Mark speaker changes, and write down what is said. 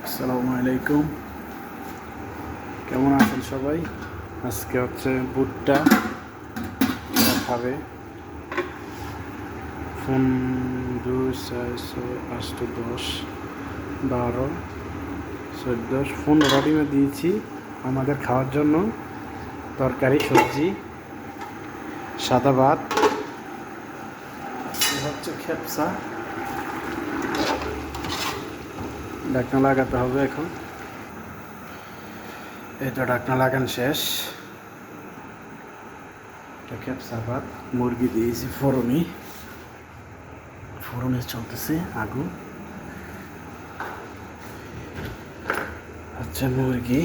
Speaker 1: আসসালামু আলাইকুম, কেমন আছেন সবাই? আজকে হচ্ছে ভুট্টা খাবে। ফোন 2 4 6 8 10 12 14 ফোন রেডিমে দিয়েছি আমাদের খাওয়ার জন্য। তরকারি, সবজি, সাদা ভাত, হচ্ছে খেপসা। ঢাকনা লাগাতে হবে এখন। এই তো ঢাকনা লাগান শেষ। খেপসা ভাত, মুরগি দিয়েছি ফোড়নে চলতেছে আগুন। আচ্ছা, মুরগি